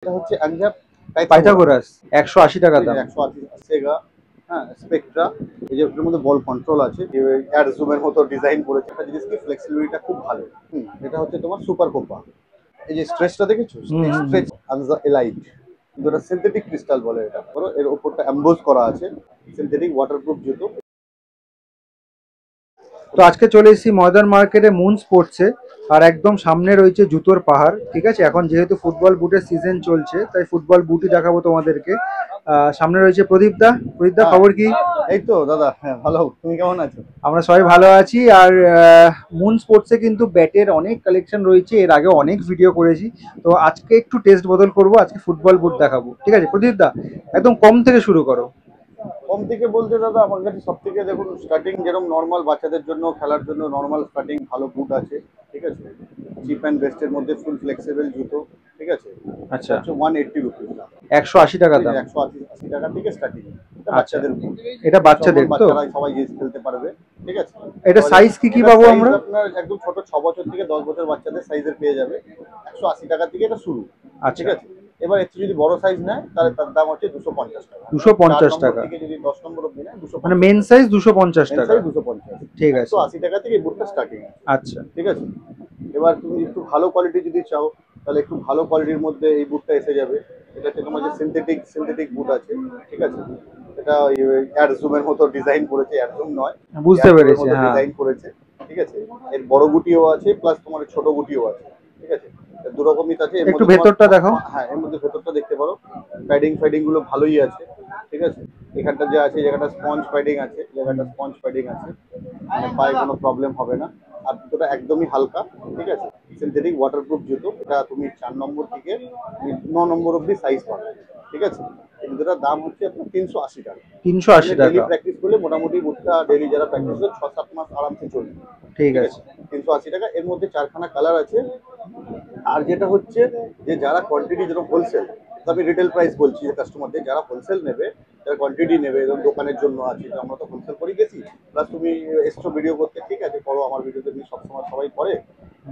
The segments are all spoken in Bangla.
এটা হচ্ছে আনজাব পাইথাগোরাস 180 টাকা দাম। 180 সেগা। হ্যাঁ, স্পেকট্রা। এই যে এটার মধ্যে বল কন্ট্রোল আছে, এয়ার জুমের মতো ডিজাইন করেছে। একটা জিনিস কি, ফ্লেক্সিবিলিটিটা খুব ভালো। এটা হচ্ছে তোমার সুপার কোপা। এই যে স্ট্রেচটা দেখেছো, স্ট্রেচ আনজা এলাইট, কিন্তু এটা সিনথেটিক ক্রিস্টাল বলে। এটা ধরো এর উপরটা এমবোজ করা আছে, সিনথেটিক ওয়াটারপ্রুফ জুতো। তো আজকে চলে এসেছি ময়দান মার্কেটে মুন স্পোর্টসে, আর একদম সামনে রয়েছে জুতোর পাহাড়। ঠিক আছে, এখন যেহেতু ফুটবল বুটের সিজন চলছে তাই ফুটবল বুটই দেখাবো তোমাদেরকে। সামনে রয়েছে প্রদীপ দা। খবর কি? এই তো দাদা, হ্যাঁ ভালো। তুমি কেমন আছো? আমরা সবাই ভালো আছি। আর মুন স্পোর্টসে কিন্তু ব্যাটের অনেক কালেকশন রয়েছে, এর আগে অনেক ভিডিও করেছি। তো আজকে একটু টেস্ট বদল করব, আজকে ফুটবল বুট দেখাবো। ঠিক আছে প্রদীপ দা, একদম কম থেকে শুরু করো। কম থেকে বলতে দাদা, আমার কাছে সব থেকে দেখুন স্টার্টিং যেরকম নর্মাল বাচ্চাদের জন্য খেলার জন্য নর্মাল স্টার্টিং ভালো বুট আছে। ঠিক আছে, চিপ অ্যান্ড বেস্টের মধ্যে ফুল ফ্লেক্সিবল জুতো। ঠিক আছে, আচ্ছা, হচ্ছে 180 রুপিস দাম। 180 টাকা দাম। 180 টাকা থেকে স্টার্টিং। এটা আচ্ছা, বাচ্চাদের বুট। এটা বাচ্চাদের তো? বাচ্চারা সবাই ইউজ খেলতে পারবে। ঠিক আছে, এটা সাইজ কি কি পাবো আমরা? আপনার একদম ছোট 6 বছর থেকে 10 বছর বাচ্চাদের সাইজের পেয়ে যাবে। 180 টাকা থেকে এটা শুরু। ঠিক আছে, এবার একটু যদি বড় সাইজ নেয় তাহলে তার দাম হচ্ছে 250 টাকা। 250 টাকা থেকে যদি 10 নম্বর অবধি নেয় 250, মানে মেন সাইজ 250 টাকা। 250। ঠিক আছে, 180 টাকা থেকে এই বুটটা স্টার্টিং। আচ্ছা। ঠিক আছে, এবার তুমি একটু ভালো কোয়ালিটি যদি চাও তাহলে একটু ভালো কোয়ালিটির মধ্যে এই বুটটা এসে যাবে। এটা হচ্ছে তোমার যে সিনথেটিক বুট আছে। ঠিক আছে, এটা এয়ার জুমের মতো ডিজাইন করেছে, এয়ার জুম নয়, বুঝতে পেরেছি, হ্যাঁ। ডিজাইন করেছে। ঠিক আছে, এর বড় গুটিও আছে প্লাস তোমার ছোট গুটিও আছে। ঠিক আছে, দু রকমই আছে। একটু ভেতরটা দেখাও। হ্যাঁ, এর মধ্যে ভেতরটা দেখতে পারো, প্যাডিং গুলো ভালোই আছে। ঠিক আছে, এখানটা যে আছে, জায়গাটা স্পঞ্জ প্যাডিং আছে, মানে পায়ে কোনো প্রবলেম হবে না। আর জুতোটা একদমই হালকা। ঠিক আছে, সিনথেটিক ওয়াটারপ্রুফ জুতো। এটা তুমি 4 নম্বর থেকে 9 নম্বর অব্দি সাইজ পাবে। ঠিক আছে, এই জুতোটার দাম হচ্ছে আপনার 380 টাকা। 380 টাকা। ডেইলি প্র্যাকটিস করলে মোটামুটি বুটটা ডেইলি যারা প্র্যাকটিস করে 6-7 মাস আরামসে চলবে। ঠিক আছে, 380 টাকা। এর মধ্যে 4খানা কালার আছে। আর যেটা হচ্ছে যে যারা কোয়ান্টিটি যেরকম হোলসেল, আমি রিটেল প্রাইস বলছি, যে কাস্টমারদের যারা হোলসেল নেবে, যারা কোয়ান্টিটি নেবে, যেমন দোকানের জন্য আছে, আমরা তো হোলসেল করি বেশি, প্লাস তুমি এক্সট্রা ভিডিও করতে, ঠিক আছে করো, আমার ভিডিওতে তুমি সবসময় সবাই করে।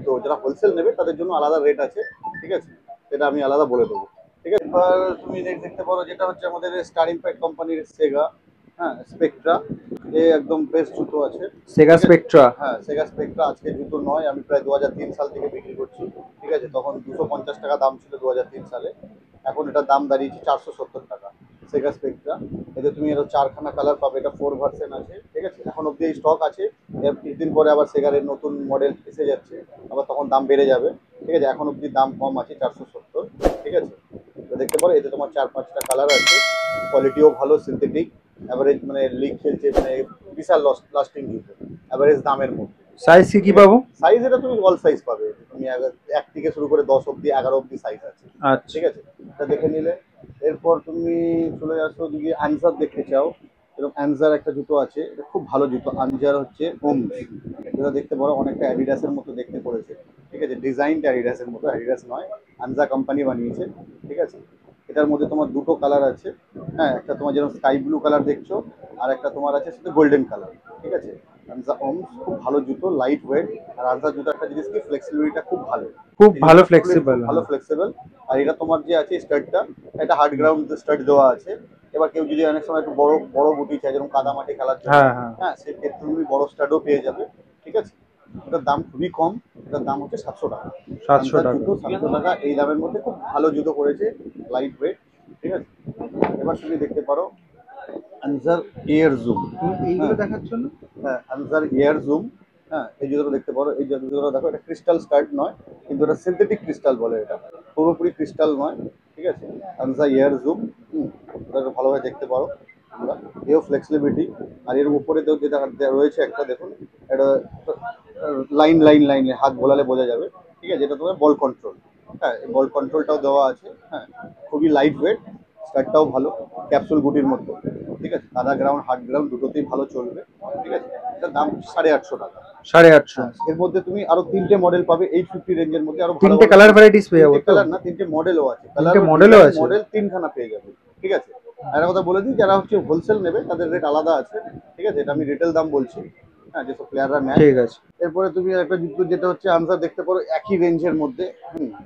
তো যারা হোলসেল নেবে তাদের জন্য আলাদা রেট আছে। ঠিক আছে, এটা আমি আলাদা বলে দেবো। ঠিক আছে, এবার তুমি দেখতে পারো যেটা হচ্ছে আমাদের স্টার ইম্প্যাক্ট কোম্পানির সেগা। হ্যাঁ, স্পেকট্রা। একদম বেস্ট জুতো আছে সেগা স্পেকট্রা। হ্যাঁ, সেগা স্পেকট্রা আজকে জুতো নয়, আমি প্রায় 2003 সাল থেকে বিক্রি করছি। ঠিক আছে, তখন 250 টাকা দাম ছিল 2003 সালে। এখন এটার দাম দাঁড়িয়েছে 470 টাকা। সেগা স্পেকট্রা, এতে তুমি এর 4খানা কালার পাবে। এটা 4 ভার্সন আছে। ঠিক আছে, এখন অব্দি এই স্টক আছে। এর কিছুদিন পরে আবার সেগারের নতুন মডেল এসে যাচ্ছে, আবার তখন দাম বেড়ে যাবে। ঠিক আছে, এখন অব্দি দাম কম আছে 470। ঠিক আছে, তো দেখতে পারো এতে তোমার 4-5টা কালার আছে। কোয়ালিটিও ভালো, সিনথেটিক, অ্যাভারেজ মানে লিগ খেলছে, মানে বিশাল লাস্টিং জুতো, অ্যাভারেজ দামের মধ্যে। সাইজ কি পাবো? সাইজ এটা তুমি অল সাইজ পাবে। তুমি 1 থেকে শুরু করে 10 অব্দি, 11 অব্দি সাইজ আছে। আচ্ছা, ঠিক আছে, এটা দেখে নিলে। এরপর তুমি চলে আসো যদি আনসার দেখতে চাও, এরকম আনসার একটা জুতো আছে, এটা খুব ভালো জুতো। আনজার হচ্ছে ওম, এটা দেখতে পারো অনেকটা অ্যাডিডাসের মতো দেখতে পড়েছে। ঠিক আছে, ডিজাইনটা অ্যাডিডাসের মতো, অ্যাডিডাস নয়, আনজা কোম্পানি বানিয়েছে। ঠিক আছে, এটার মধ্যে তোমার দুটো কালার আছে। হ্যাঁ, একটা তোমার যেরকম স্কাই ব্লু কালার দেখছো, আর একটা তোমার আছে সেটা গোল্ডেন কালার। ঠিক আছে, আনজা ওমস খুব ভালো জুতো, লাইট ওয়েট। আর আনজা জুতো একটা জিনিস কি, ফ্লেক্সিবিলিটিটা খুব ভালো, খুব ভালো ফ্লেক্সিবল। ভালো ফ্লেক্সিবল। আর এটা তোমার যে আছে স্টাডটা, এটা হার্ড গ্রাউন্ড স্টাড দেওয়া আছে। এবার কেউ যদি অনেক সময় একটু বড় বড় গুটি চায়, যেরকম কাদামাটি খেলার জন্য, হ্যাঁ, হ্যাঁ, হ্যাঁ, সেক্ষেত্রে তুমি বড় স্টাডও পেয়ে যাবে। ঠিক আছে, এটার দাম খুবই কম। এটার দাম হচ্ছে 700 টাকা। 700 টাকা। জুতো 700 টাকা, এই দামের মধ্যে খুব ভালো জুতো করেছে, লাইট ওয়েট। ঠিক আছে, এবার তুমি দেখতে পারো আনসার এয়ার জুম। এইগুলো দেখাচ্ছ না? হ্যাঁ, আনসার এয়ার জুম। হ্যাঁ, এই জুতোটা দেখতে পারো, এই জুতোটা দেখো, এটা ক্রিস্টাল স্টাড নয়, কিন্তু এটা সিনথেটিক ক্রিস্টাল বলে। এটা পুরোপুরি ক্রিস্টাল নয়। ঠিক আছে, আনসার এয়ার জুম। ওটাকে ভালোভাবে দেখতে পারো তোমরা, এও ফ্লেক্সিবিলিটি। আর এর উপরে তো যেটা রয়েছে একটা, দেখুন, এটা লাইন হাত বোলালে বোঝা যাবে। ঠিক আছে, এটা তোমার বল কন্ট্রোল। হ্যাঁ, এই বল কন্ট্রোলটাও দেওয়া আছে। হ্যাঁ, খুবই লাইট ওয়েট, স্টার্টটাও ভালো, ক্যাপসুল গুটির মতো। ঠিক আছে, সাদা গ্রাউন্ড হার্ড গ্রাউন্ড দুটোতেই ভালো চলবে। ঠিক আছে, এটার দাম 850 টাকা। 850। এর মধ্যে তুমি আরো 3টে মডেল পাবে 850 রেঞ্জের মধ্যে। আরো ভালো 3টে কালার ভ্যারাইটিস পেয়ে যাবো তো? কালার না, 3টে মডেলও আছে। মডেল 3খানা পেয়ে যাবে। ঠিক আছে, আর একটা কথা বলে দিই, যারা হচ্ছে হোলসেল নেবে তাদের রেট আলাদা আছে। ঠিক আছে, এটা আমি রিটেল দাম বলছি। হ্যাঁ, যেসব প্লেয়াররা নেয়। ঠিক আছে। এরপরে তুমি একটা জুতো যেটা হচ্ছে আনসার দেখতে পারো একই রেঞ্জের মধ্যে।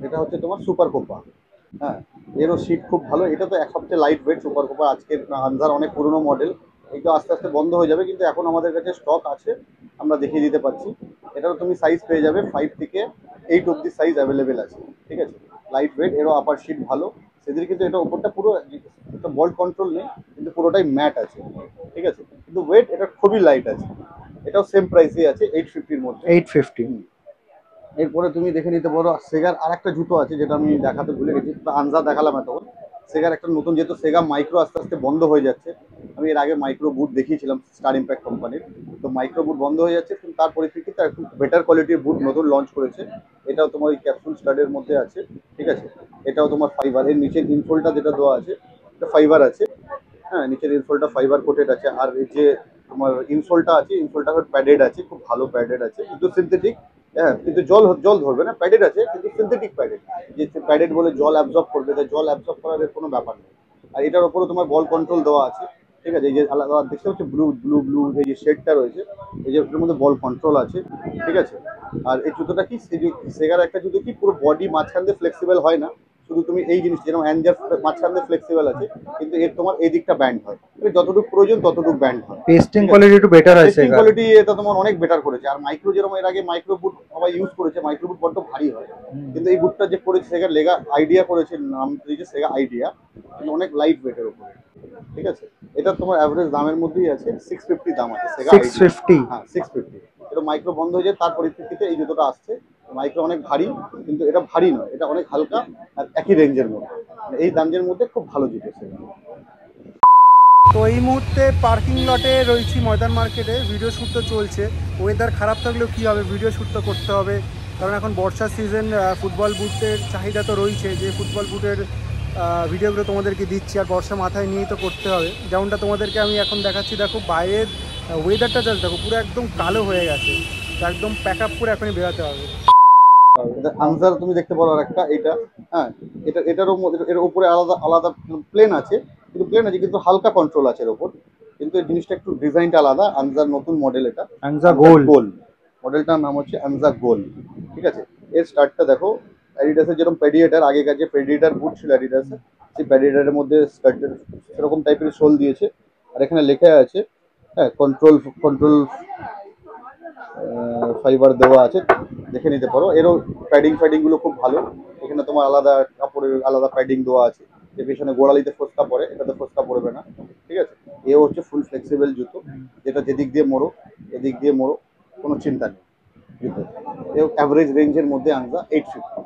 এটা হচ্ছে তোমার সুপার কোপা। হ্যাঁ, এরও সিট খুব ভালো। এটা তো এক সবচেয়ে লাইট ওয়েট সুপার কোপার। আজকের আনজার অনেক পুরনো মডেল, এগুলো আস্তে আস্তে বন্ধ হয়ে যাবে, কিন্তু এখন আমাদের কাছে স্টক আছে, আমরা দেখিয়ে দিতে পারছি। এটারও তুমি সাইজ পেয়ে যাবে 5 থেকে 8 অব্দি সাইজ অ্যাভেলেবেল আছে, ঠিক আছে। লাইট ওয়েট, এরও আপার সিট ভালো। সেদিন কিন্তু এটা উপরটা পুরো একটা বল্ট কন্ট্রোল নেই, কিন্তু পুরোটাই ম্যাট আছে, ঠিক আছে। কিন্তু ওয়েট এটা খুবই লাইট আছে। এটাও সেম প্রাইসে আছে 850-র মধ্যে। 850। এরপরে তুমি দেখে নিতে পারো সেগার আর একটা জুতো আছে, যেটা আমি দেখাতে ভুলে গেছি, আনজা দেখালাম এতক্ষণ। সেগার একটা নতুন, যেহেতু সেগা মাইক্রো আস্তে আস্তে বন্ধ হয়ে যাচ্ছে। আমি এর আগে মাইক্রো বুট দেখিয়েছিলাম স্টার ইম্প্যাক্ট কোম্পানির, তো মাইক্রো বুট বন্ধ হয়ে যাচ্ছে, কিন্তু তার পরিপ্রেক্ষিতে একটু বেটার কোয়ালিটির বুট নতুন লঞ্চ করেছে। এটাও তোমার ওই ক্যাপসুল স্টাডের মধ্যে আছে, ঠিক আছে। এটাও তোমার ফাইবার, এর নিচের ইনফোলটা যেটা দেওয়া আছে এটা ফাইবার আছে। হ্যাঁ, নিচের ইনসোলটা ফাইবার কোটেড আছে। আর এই যে তোমার ইনসোলটা আছে, ইনসোলটা প্যাডেড আছে, খুব ভালো প্যাডেড আছে, কিন্তু সিনথেটিক। হ্যাঁ, কিন্তু জল জল ধরবে না, প্যাডেড আছে কিন্তু সিনথেটিক প্যাডেড। যে প্যাডেড বলে জল অ্যাবজর্ব করবে, তাই জল অ্যাবজর্ব করার এর কোনো ব্যাপার নেই। আর এটার উপরে তোমার বল কন্ট্রোল দেওয়া আছে, ঠিক আছে। এই যে আলাদা দেখতে হচ্ছে ব্লু ব্লু ব্লু এই যে শেডটা রয়েছে, এই যে এর মধ্যে বল কন্ট্রোল আছে, ঠিক আছে। আর এই জুতোটা কি, সেগার একটা জুতো কি পুরো বডি মাঝখান দিয়ে ফ্লেক্সিবল হয় না, শুধু তুমি এই জিনিস যেরকম অ্যাঞ্জার মাঝখান দিয়ে ফ্লেক্সিবল আছে, কিন্তু এর তোমার এই দিকটা ব্যান্ড হয়, যতটুকু প্রয়োজন ততটুকু ব্যান্ড হয়। পেস্টিং কোয়ালিটি একটু বেটার আছে টেস্টিং এখানে। কোয়ালিটি এটা তোমার অনেক বেটার করেছে। আর মাইক্রো যেরকম এর আগে মাইক্রো বুট সবাই ইউজ করেছে, মাইক্রো বুট বড্ড ভারী হয়, কিন্তু এই বুটটা যে করেছে সেগা লেগা আইডিয়া করেছে, নাম দিয়েছে সেগা আইডিয়া, কিন্তু অনেক লাইট ওয়েটের উপরে, ঠিক আছে। এটা তোমার অ্যাভারেজ দামের মধ্যেই আছে, 650 দাম আছে সেগা আইডিয়া। 650। হ্যাঁ, 650। এটা মাইক্রো বন্ধ হয়ে যায়, তার পরিপ্রেক্ষিতে এই জুতোটা আসছে। মাইক্রো অনেক ভারী, কিন্তু এটা ভারী নয়, এটা অনেক হালকা, আর একই রেঞ্জের মধ্যে, এই দামের মধ্যে খুব ভালো জুতো সেগা। তো এই মুহূর্তে পার্কিং লটে রয়েছি ময়দান মার্কেটে, ভিডিও শ্যুট তো চলছে। ওয়েদার খারাপ থাকলেও কী হবে, ভিডিও শ্যুট তো করতে হবে, কারণ এখন বর্ষার সিজন। ফুটবল বুটের চাহিদা তো রয়েছে, যে ফুটবল বুটের ভিডিওগুলো তোমাদেরকে দিচ্ছি, আর বর্ষা মাথায় নিয়েই তো করতে হবে। যেমনটা তোমাদেরকে আমি এখন দেখাচ্ছি, দেখো বাইরের ওয়েদারটা জাস্ট দেখো, পুরো একদম কালো হয়ে গেছে, তো একদম প্যাক আপ করে এখনই বেরোতে হবে। আনসার তুমি দেখতে পারো আরেকটা, এটা। হ্যাঁ, এটারও এর উপরে আলাদা আলাদা প্লেন আছে, কিন্তু হালকা কন্ট্রোল আছে এর উপর, কিন্তু এই জিনিসটা একটু ডিজাইনটা আলাদা। আনজার নতুন মডেল এটা, আনজা গোল। গোল। মডেলটার নাম হচ্ছে আনজা গোল, ঠিক আছে। এর স্টার্টটা দেখো, অ্যাডিডাসের যেরকম প্রেডিয়েটার, আগেকার যে প্রেডিয়েটার বুট ছিল অ্যাডিডাসের, সেই প্রেডিয়েটারের মধ্যে স্টার্টের সেরকম টাইপের সোল দিয়েছে। আর এখানে লেখা আছে, হ্যাঁ, কন্ট্রোল কন্ট্রোল ফাইবার দেওয়া আছে, দেখে নিতে পারো। এরও প্যাডিং গুলো খুব ভালো। এখানে তোমার আলাদা কাপড়ের আলাদা প্যাডিং দেওয়া আছে, যে পেছনে গোড়ালিতে ফোসকা পড়ে, এটাতে ফোসকা পড়বে না, ঠিক আছে। এও হচ্ছে ফুল ফ্লেক্সিবল জুতো, যেটা যেদিক দিয়ে মোড়ো এদিক দিয়ে মোড়ো, কোনো চিন্তা নেই জুতো। এও অ্যাভারেজ রেঞ্জের মধ্যে আনজা 850,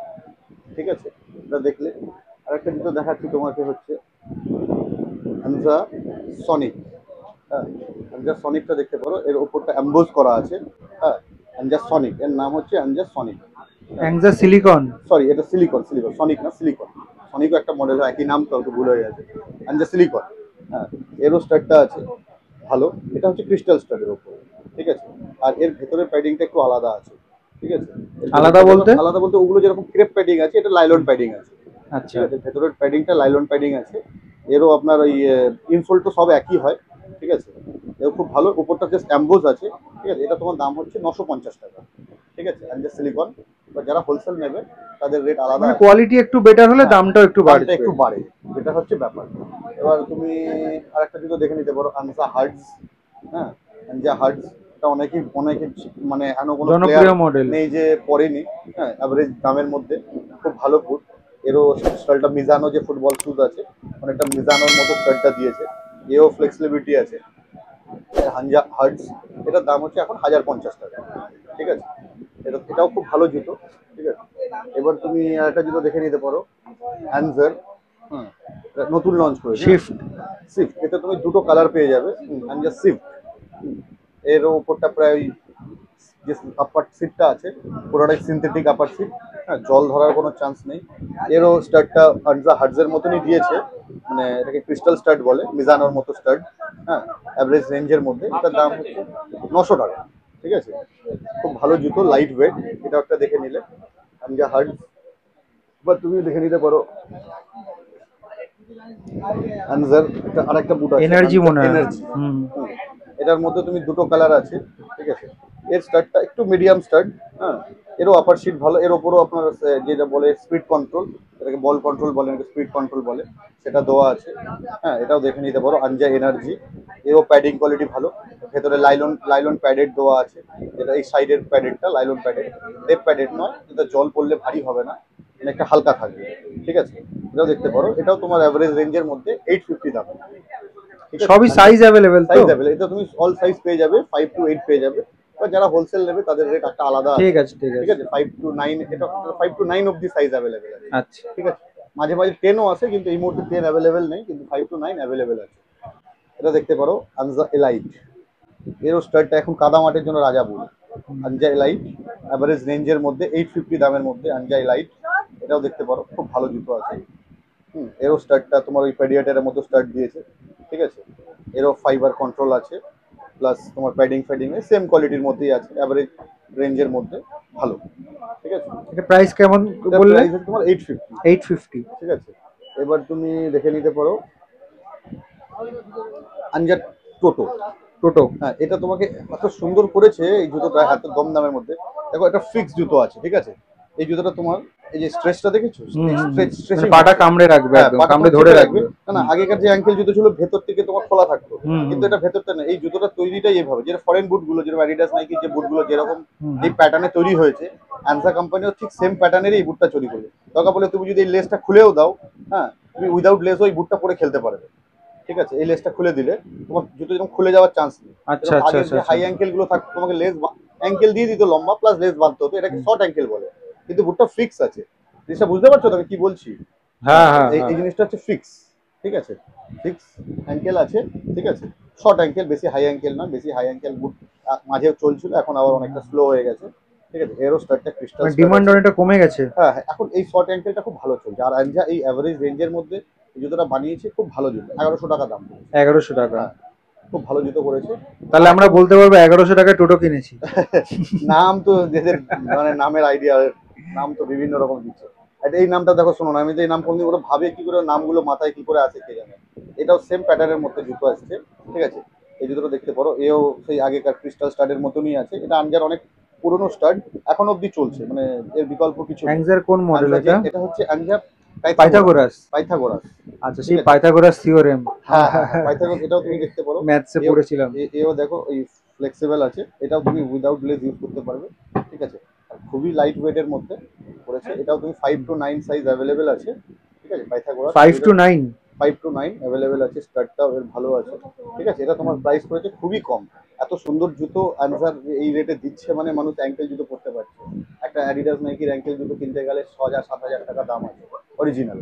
ঠিক আছে। এটা দেখলে আরেকটা জুতো দেখাচ্ছি তোমাকে, হচ্ছে আনজা সনিক। হ্যাঁ, আনজার সনিকটা দেখতে পারো, এর ওপরটা অ্যাম্বোজ করা আছে। হ্যাঁ, আনজার সনিক, এর নাম হচ্ছে আনজার সনিক। অ্যাংজা সিলিকন। সরি, এটা সিলিকন, সনিক না, সিলিকন। সনিকও একটা মডেল, একই নাম তো, একটু ভুল হয়ে গেছে। আনজার সিলিকন। হ্যাঁ, এরও স্টার্টটা আছে ভালো। এটা হচ্ছে ক্রিস্টাল স্টাডের ওপরে, ঠিক আছে। আর এর ভেতরের প্যাডিংটা একটু আলাদা আছে, ঠিক আছে। আলাদা বলতে? আলাদা বলতে ওগুলো যেরকম ক্রেপ প্যাডিং আছে, এটা লাইলন প্যাডিং আছে, আচ্ছা। ঠিক আছে। ভেতরের প্যাডিংটা লাইলন প্যাডিং আছে। এরও আপনার ওই ইনসোল তো সব একই হয়, ঠিক আছে। এও খুব ভালো, উপরটা জাস্ট অ্যাম্বোজ আছে, ঠিক আছে। এটা তোমার দাম হচ্ছে 950 টাকা, ঠিক আছে। অ্যান্ড সিলিকন, বা যারা হোলসেল নেবে তাদের রেট আলাদা মানে আছে। কোয়ালিটি একটু বেটার হলে হ্যাঁ, দামটাও একটু দামটা বাড়বে। একটু বাড়ে, এটা হচ্ছে ব্যাপার। এবার তুমি আরেকটা জুতো দেখে নিতে পারো, আনজা হার্টস। হ্যাঁ, আনজা হার্টস, এটা অনেকেই মানে এমন কোনো প্লেয়ার জনপ্রিয় মডেল। নেই যে পরেনি। হ্যাঁ, অ্যাভারেজ দামের মধ্যে খুব ভালো বুট। এরও স্টাইলটা মিজানো যে ফুটবল শুজ আছে, অনেকটা মিজানোর মতো স্টাইলটা দিয়েছে। এও ফ্লেক্সিবিলিটি আছে। হানজা হার্টস, এটার দাম হচ্ছে এখন 1050 টাকা, ঠিক আছে। এটাও খুব ভালো জুতো, ঠিক আছে। এবার তুমি একটা জুতো দেখে নিতে পারো, অ্যানজার। হুম, এটা নতুন লঞ্চ করেছে, শিফট। শিফট। এটা তুমি দুটো কালার পেয়ে যাবে, অ্যানজার শিফট। এর উপরটা প্রায় ওই যে আপার সিটটা আছে, পুরোটাই সিনথেটিক আপার সিট। হ্যাঁ, জল ধরার কোনো চান্স নেই। এরও স্টার্টটা আনজা হার্টসের মতনই দিয়েছে, মানে এটাকে ক্রিস্টাল স্টার্ট বলে, মিজানোর মতো স্টার্ট। হ্যাঁ, অ্যাভারেজ রেঞ্জের মধ্যে। এটার দাম হচ্ছে 900 টাকা, ঠিক আছে। খুব ভালো জুতো, লাইট ওয়েট। এটা একটা দেখে নিলে আনজা হার্টস। বা তুমি দেখে নিতে পারো আনজার আরেকটা বুট আছে, এনার্জি মনে হয়। এনার্জি। হুম। এটার মধ্যে তুমি দুটো কালার আছে, ঠিক আছে। এর স্টার্টটা একটু মিডিয়াম স্টার্ট। হ্যাঁ, এরও আপার সিট ভালো। এর ওপরও আপনার যেটা বলে স্পিড কন্ট্রোল, এটাকে যেটাকে বল কন্ট্রোল বলে, স্পিড কন্ট্রোল বলে, সেটা দেওয়া আছে। হ্যাঁ, এটাও দেখে নিতে পারো। আনজা এনার্জি, এও প্যাডিং কোয়ালিটি ভালো, ভেতরে লাইলন প্যাডেড দেওয়া আছে, যেটা এই সাইডের প্যাডেডটা লাইলন প্যাডেড, ডেপ প্যাডেড নয়, যেটা জল পড়লে ভারী হবে না, একটা হালকা থাকবে, ঠিক আছে। এটাও দেখতে পারো, এটাও তোমার অ্যাভারেজ রেঞ্জের মধ্যে 850 দাম। সবই সাইজ অ্যাভেলেবেল তো? সাইজ অ্যাভেলেবল, এটা তুমি অল সাইজ পেয়ে যাবে, 5 to 8 পেয়ে যাবে। এবার যারা হোলসেল নেবে তাদের রেট একটা আলাদা আছে। ঠিক আছে, ঠিক ঠিক আছে। আছে, 5 to 9, এটা 5 to 9 অবধি সাইজ অ্যাভেলেবল আছে। আচ্ছা, ঠিক আছে, মাঝে মাঝে 10ও আছে, কিন্তু এই মুহূর্তে 10 অ্যাভেলেবল নেই, কিন্তু 5 to 9 অ্যাভেলেবল আছে। এটা দেখতে পারো আনজা এলাইট, এরও স্টার্টটা এখন কাদা মাঠের জন্য রাজা বল। আনজা এলাইট অ্যাভারেজ রেঞ্জের মধ্যে 850 দামের মধ্যে আনজা এলাইট, এটাও দেখতে পারো, খুব ভালো জুতো আছে। এরও স্টার্টটা তোমার ওই পেডিয়াটারের মতো স্টার্ট দিয়েছে, ঠিক আছে। এরও ফাইবার কন্ট্রোল আছে, প্লাস তোমার প্যাডিং সেম কোয়ালিটির মধ্যেই আছে, অ্যাভারেজ রেঞ্জের মধ্যে ভালো, ঠিক আছে। এটা প্রাইস কেমন বললে? প্রাইস তোমার 850। 850, ঠিক আছে। এবার তুমি দেখে নিতে পারো আনজা টোটো। টোটো, হ্যাঁ, এটা তোমাকে এত সুন্দর করেছে এই জুতোটা, এত কম দামের মধ্যে। দেখো, একটা ফিক্স জুতো আছে, ঠিক আছে। এই জুতোটা তোমার, এই যে স্ট্রেচটা দেখেছো, মানে পাটা কামড়ে রাখবে, একদম কামড়ে ধরে রাখবে। না, আগেকার যে অ্যাঙ্কেল জুতো ছিল ভেতর থেকে তোমার খোলা থাকতো, কিন্তু এটা ভেতরটা না। এই জুতোটা তৈরিটাই এভাবে, যেটা ফরেন বুট গুলো, যেরকম অ্যাডিডাস নাইকি যে বুট গুলো যেরকম এই প্যাটার্নে তৈরি হয়েছে, আনজা কোম্পানিও ঠিক সেম প্যাটার্নেরই এই বুটটা তৈরি করবে। দরকার বলে তুমি যদি এই লেসটা খুলেও দাও, হ্যাঁ, তুমি উইদাউট লেস ওই বুটটা পরে খেলতে পারবে, ঠিক আছে। এই লেসটা খুলে দিলে তোমার জুতো যেরকম খুলে যাওয়ার চান্স নেই। আচ্ছা, আচ্ছা, আচ্ছা। হাই অ্যাঙ্কেল গুলো থাকতো, তোমাকে লেস অ্যাঙ্কেল দিয়ে দিত লম্বা, প্লাস লেস বাঁধতে হতো, এটাকে শর্ট অ্যাঙ্কেল বলে, কিন্তু বুটটা ফিক্স আছে। জিনিসটা বুঝতে পারছো তো আমি কি বলছি? হ্যাঁ, হ্যাঁ, এই জিনিসটা হচ্ছে ফিক্স, ঠিক আছে। ফিক্স অ্যাঙ্কেল আছে, ঠিক আছে। শর্ট অ্যাঙ্কেল, বেশি হাই অ্যাঙ্কেল না। বেশি হাই অ্যাঙ্কেল বুট মাঝেও চলছিল, এখন আবার অনেকটা স্লো হয়ে গেছে, ঠিক আছে। এরো স্টার্টটা ক্রিস্টাল, ডিমান্ড অনেকটা কমে গেছে। হ্যাঁ, এখন এই শর্ট অ্যাঙ্কেলটা খুব ভালো চলছে। আর আনজা এই অ্যাভারেজ রেঞ্জের মধ্যে এই জুতোটা বানিয়েছে, খুব ভালো জুতো। 1100 টাকা দাম। 1100 টাকা, খুব ভালো জুতো করেছে। তাহলে আমরা বলতে পারবো 1100 টাকায় টোটো কিনেছি। নাম তো যাদের মানে নামের আইডিয়া, নাম তো বিভিন্ন রকম দিচ্ছে। এই নামটা দেখো, শোনো না, আমি তো এই নাম কোনদিন ওরা ভাবে কি করে, নামগুলো মাথায় কি করে আসে কে জানে। এটাও সেম প্যাটার্নের মধ্যে জুতো আসছে, ঠিক আছে। এই জুতোটা দেখতে পারো, এও সেই আগেকার ক্রিস্টাল স্টাডের মতনই আছে। এটা আনজার অনেক পুরনো স্টাড, এখন অব্দি চলছে, মানে এর বিকল্প কিছু নেই। অ্যাংজার কোন মডেল এটা? এটা হচ্ছে আনজা পাইথাগোরাস। পাইথাগোরাস, আচ্ছা, সেই পাইথাগোরাস থিওরেম। হ্যাঁ, পাইথাগোরাস, এটাও তুমি দেখতে পারো, ম্যাথসে পড়েছিলাম। এও দেখো এই ফ্লেক্সিবল আছে, এটাও তুমি উইদাউট লেস ইউজ করতে পারবে, ঠিক আছে। আর খুবই লাইট ওয়েটের মধ্যে করেছে। এটাও তুমি 5 to 9 সাইজ অ্যাভেলেবেল আছে, ঠিক আছে। পাইথাগোরাস 5 to 9 অ্যাভেলেবেল আছে। স্টার্টটাও এর ভালো আছে, ঠিক আছে। এটা তোমার প্রাইস পড়েছে খুবই কম। এত সুন্দর জুতো আনসার এই রেটে দিচ্ছে, মানে মানুষ অ্যাঙ্কেল জুতো পরতে পারছে। একটা অ্যাডিডাস নাইকির অ্যাঙ্কেল জুতো কিনতে গেলে 6,000-7,000 টাকা দাম আছে অরিজিনাল।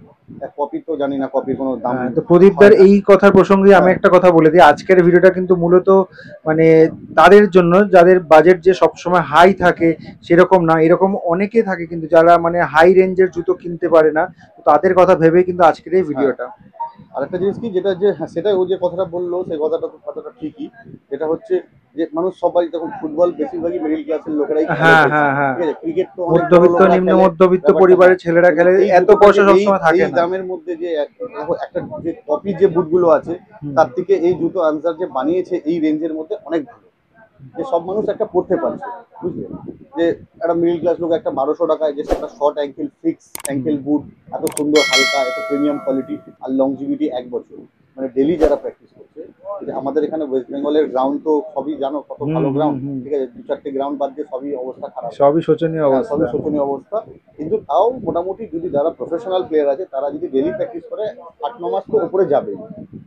কপি তো জানি না, কপির কোনো দাম নেই। তো প্রদীপদার এই কথার প্রসঙ্গে আমি একটা কথা বলে দিই। আজকের ভিডিওটা কিন্তু মূলত মানে তাদের জন্য যাদের বাজেট যে সবসময় হাই থাকে সেরকম না, এরকম অনেকে থাকে কিন্তু যারা মানে হাই রেঞ্জের জুতো কিনতে পারে না, তাদের কথা ভেবে কিন্তু আজকের এই ভিডিওটা। আরেকটা জিনিস কি, যেটা যে হ্যাঁ, সেটাই ও যে কথাটা বললো, সেই কথাটা ঠিকই। যেটা হচ্ছে যে মানুষ সবাই তখন ফুটবল বেশিরভাগই মিডল ক্লাসের লোকেরাই খেলে, হ্যাঁ, হ্যাঁ, হ্যাঁ। ঠিক আছে। ক্রিকেট তো মধ্যবিত্ত, নিম্ন মধ্যবিত্ত পরিবারের ছেলেরা খেলে, এত পয়সা সবসময় থাকে না। দামের মধ্যে যে একটা যে কপি যে বুটগুলো আছে, তার থেকে এই জুতো আনসার যে বানিয়েছে এই রেঞ্জের মধ্যে অনেক ভালো, যে সব মানুষ একটা পড়তে পারছে, বুঝলে। যে একটা মিডল ক্লাস লোক একটা 1200 টাকায় যে একটা শর্ট অ্যাঙ্কেল ফিক্স অ্যাঙ্কেল বুট, এত সুন্দর হালকা, এত প্রিমিয়াম কোয়ালিটি, আর লংজিভিটি 1 বছর, মানে ডেলি যারা প্র্যাকটিস করছে। আমাদের এখানে ওয়েস্ট বেঙ্গলের গ্রাউন্ড তো সবই জানো কত ভালো গ্রাউন্ড, ঠিক আছে। 2-4টে গ্রাউন্ড বাদ দিয়ে সবই অবস্থা খারাপ, সবই শোচনীয় অবস্থা, সবই শোচনীয় অবস্থা। কিন্তু তাও মোটামুটি যদি যারা প্রফেশনাল প্লেয়ার আছে, তারা যদি ডেলি প্র্যাকটিস করে 8-9 মাস তো উপরে যাবে।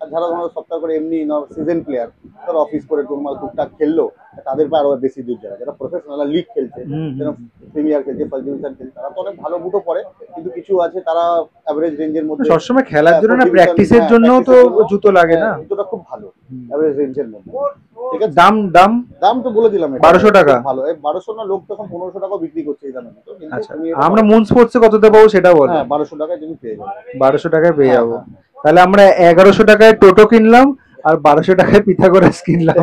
আর যারা ধরো সপ্তাহ করে এমনি সিজন প্লেয়ার, তারা অফিস করে টুকটাক খেললো, তাদের পর আরো বেশি দূর যারা যারা প্রফেশনাল লিগ খেলছে, প্রিমিয়ার খেলছে, ফার্স্ট ডিভিশন খেলছে, তারা তো অনেক ভালো বুটও পরে। কিন্তু কিছু আছে তারা অ্যাভারেজ রেঞ্জের মধ্যে, সবসময় খেলার জন্য না, প্র্যাকটিসের জন্য তো জুতো লাগে না, জুতোটা খুব ভালো অ্যাভারেজ রেঞ্জের মধ্যে, ঠিক আছে। দাম তো বলে দিলাম, 1200 টাকা। ভালো, 1200 না, লোক তখন 1500 টাকা বিক্রি করছে এই দামে। আচ্ছা, আমরা মুন স্পোর্টসে কততে পাবো সেটা বল। হ্যাঁ, 1200 টাকায় তুমি পেয়ে যাবে। 1200 টাকায় পেয়ে যাবো। তাহলে আমরা 1100 টাকায় টোটো কিনলাম আর 1200 টাকায় পিথাগোরাস কিনলাম।